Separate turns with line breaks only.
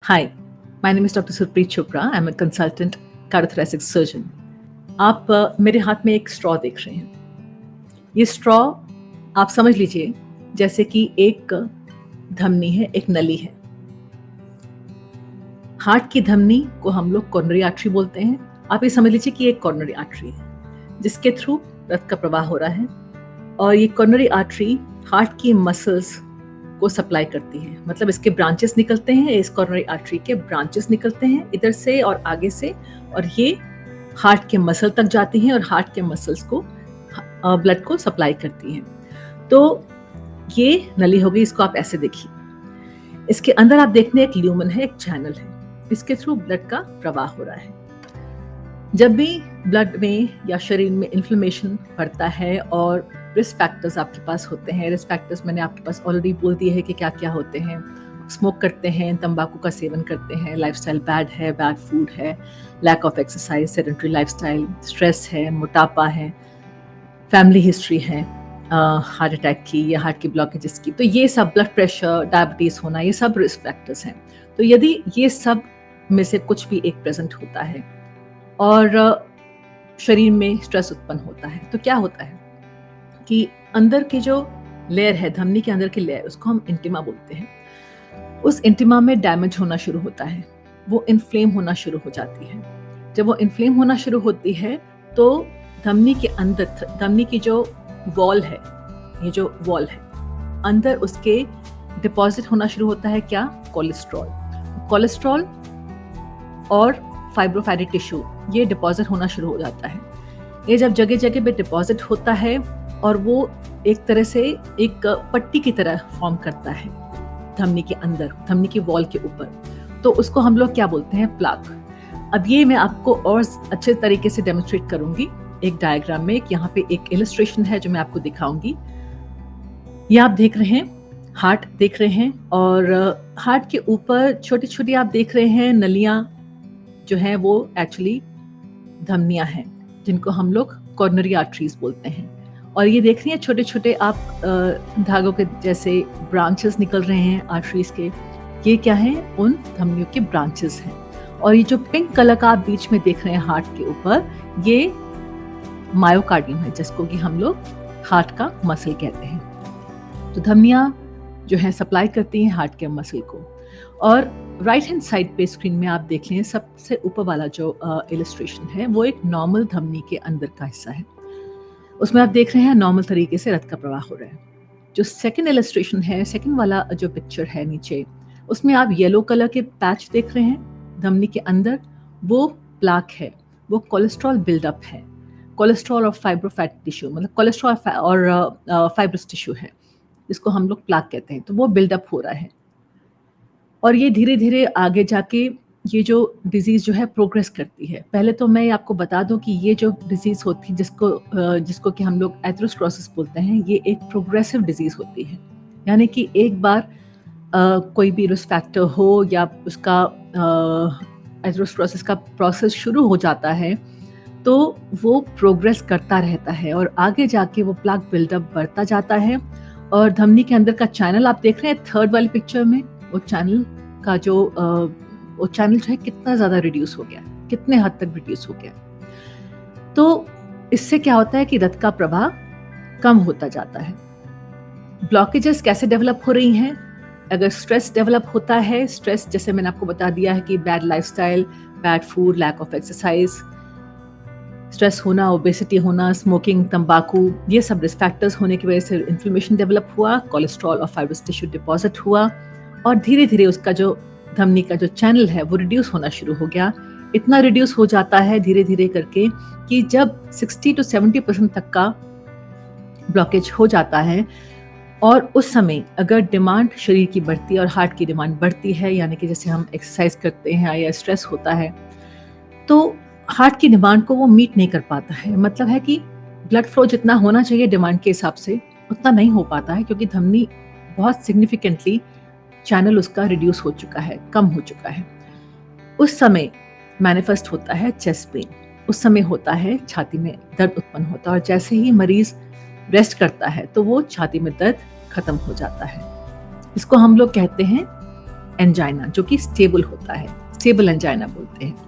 Hi, my name is Dr. Surpreet Chopra. I'm a consultant cardiothoracic surgeon. आप मेरे हाथ में एक स्ट्रॉ देख रहे हैं। ये स्ट्रॉ आप समझ लीजिए जैसे कि एक धमनी है, एक नली है। हार्ट की धमनी को हम लोग कोरोनरी आर्टरी बोलते हैं। आप ये समझ लीजिए कि एक कोरोनरी आर्टरी है जिसके थ्रू रक्त का प्रवाह हो रहा है और ये कोरोनरी आर्टरी हार्ट की मसल्स को सप्लाई करती है। मतलब इसके ब्रांचेस निकलते हैं, इस कोरोनरी आर्टरी के ब्रांचेस निकलते हैं इधर से और आगे से, और ये हार्ट के मसल तक जाती हैं और हार्ट के मसल्स को ब्लड को सप्लाई करती हैं। तो ये नली हो गई, इसको आप ऐसे देखिए। इसके अंदर आप देखने एक ल्यूमन है, एक चैनल है, इसके थ्रू ब्लड का प्रवाह हो रहा है। जब भी ब्लड में या शरीर में इन्फ्लेमेशन बढ़ता है और रिस्क फैक्टर्स आपके पास होते हैं, रिस्क फैक्टर्स मैंने आपके पास ऑलरेडी बोल दिए हैं कि क्या क्या होते हैं। स्मोक करते हैं, तंबाकू का सेवन करते हैं, लाइफस्टाइल बैड है, बैड फूड है, lack of exercise, sedentary lifestyle, stress है, मोटापा है, फैमिली हिस्ट्री है हार्ट अटैक की या हार्ट की ब्लॉकेजेस की, तो ये सब, ब्लड प्रेशर, डायबिटीज़ होना, ये सब रिस्क फैक्टर्स हैं। तो यदि ये सब में से कुछ भी एक प्रेजेंट होता है और शरीर में स्ट्रेस उत्पन्न होता है, तो क्या होता है कि अंदर की जो लेयर है, धमनी के अंदर की लेयर, उसको हम इंटिमा बोलते हैं। उस इंटिमा में डैमेज होना शुरू होता है, वो इन्फ्लेम होना शुरू हो जाती है। जब वो इन्फ्लेम होना शुरू होती है तो धमनी के अंदर, धमनी की जो वॉल है, ये जो वॉल है अंदर, उसके डिपॉजिट होना शुरू होता है क्या? कोलेस्ट्रॉल। कोलेस्ट्रॉल और फाइब्रोफैटी टिश्यू, ये डिपॉजिट होना शुरू हो जाता है। ये जब जगह जगह पे डिपॉजिट होता है और वो एक तरह से एक पट्टी की तरह फॉर्म करता है धमनी के अंदर, धमनी की वॉल के ऊपर, तो उसको हम लोग क्या बोलते हैं? प्लाक। अब ये मैं आपको और अच्छे तरीके से डेमोन्स्ट्रेट करूंगी एक डायग्राम में। यहाँ पे एक इलस्ट्रेशन है जो मैं आपको दिखाऊंगी। ये आप देख रहे हैं, हार्ट देख रहे हैं, और हार्ट के ऊपर छोटी छोटी आप देख रहे हैं नलियां जो हैं, वो एक्चुअली धमनियां हैं जिनको हम लोग कोरोनरी आर्टरीज बोलते हैं। और ये देख रही हैं छोटे छोटे आप धागों के जैसे ब्रांचेस निकल रहे हैं आर्टरीज के, ये क्या है? उन धमनियों के ब्रांचेस हैं। और ये जो पिंक कलर का आप बीच में देख रहे हैं हार्ट के ऊपर, ये मायोकार्डियम है जिसको कि हम लोग हार्ट का मसल कहते हैं। तो धमनियां जो है सप्लाई करती हैं हार्ट के मसल को। और राइट हैंड साइड पे स्क्रीन में आप देख लें, सबसे ऊपर वाला जो इलस्ट्रेशन है वो एक नॉर्मल धमनी के अंदर का हिस्सा है। उसमें आप देख रहे हैं नॉर्मल तरीके से रक्त का प्रवाह हो रहा है। जो सेकंड इलस्ट्रेशन है, सेकंड वाला जो पिक्चर है नीचे, उसमें आप येलो कलर के पैच देख रहे हैं धमनी के अंदर, वो प्लाक है, वो कोलेस्ट्रॉल बिल्डअप है। कोलेस्ट्रॉल और फाइब्रोफैट टिश्यू, मतलब कोलेस्ट्रॉल और फाइब्रस टिश्यू है जिसको हम लोग प्लाक कहते हैं, तो वो बिल्डअप हो रहा है। और ये धीरे धीरे आगे जाके ये जो डिजीज़ जो है प्रोग्रेस करती है। पहले तो मैं आपको बता दूं कि ये जो डिजीज़ होती है जिसको कि हम लोग एथेरोस्क्लेरोसिस बोलते हैं, ये एक प्रोग्रेसिव डिजीज़ होती है। यानी कि एक बार कोई भी रिस्क फैक्टर हो या उसका एथेरोस्क्लेरोसिस का प्रोसेस शुरू हो जाता है तो वो प्रोग्रेस करता रहता है और आगे जाके वो प्लाक बिल्डअप बढ़ता जाता है। और धमनी के अंदर का चैनल आप देख रहे हैं थर्ड वाली पिक्चर में, वो चैनल का जो वो चैनल जो है कितना ज़्यादा रिड्यूस हो गया, कितने हद तक रिड्यूस हो गया। तो इससे क्या होता है कि रक्त का प्रवाह कम होता जाता है। ब्लॉकेजेस कैसे डेवलप हो रही हैं? अगर स्ट्रेस डेवलप होता है, स्ट्रेस जैसे मैंने आपको बता दिया है कि bad lifestyle, bad food, lack of exercise, stress होना, ओबेसिटी होना, स्मोकिंग, तंबाकू, ये सब रिस्क फैक्टर्स होने की वजह से इन्फ्लेमेशन डेवलप हुआ, कोलेस्ट्रॉल और फाइब्रस टिश्यू डिपॉजिट हुआ और धीरे धीरे उसका जो धमनी का जो चैनल है वो रिड्यूस होना शुरू हो गया। इतना रिड्यूस हो जाता है धीरे धीरे करके कि जब 60 to 70% तक का ब्लॉकेज हो जाता है, और उस समय अगर डिमांड शरीर की बढ़ती है और हार्ट की डिमांड बढ़ती है, यानी कि जैसे हम एक्सरसाइज करते हैं या स्ट्रेस होता है, तो हार्ट की डिमांड को वो मीट नहीं कर पाता है। मतलब है कि ब्लड फ्लो जितना होना चाहिए डिमांड के हिसाब से उतना नहीं हो पाता है, क्योंकि धमनी बहुत सिग्निफिकेंटली चैनल उसका रिड्यूस हो चुका है, कम हो चुका है। उस समय मैनिफेस्ट होता है चेस्ट पेन, उस समय होता है छाती में दर्द उत्पन्न होता है, और जैसे ही मरीज रेस्ट करता है तो वो छाती में दर्द खत्म हो जाता है। इसको हम लोग कहते हैं एंजाइना जो कि स्टेबल होता है, स्टेबल एंजाइना बोलते हैं।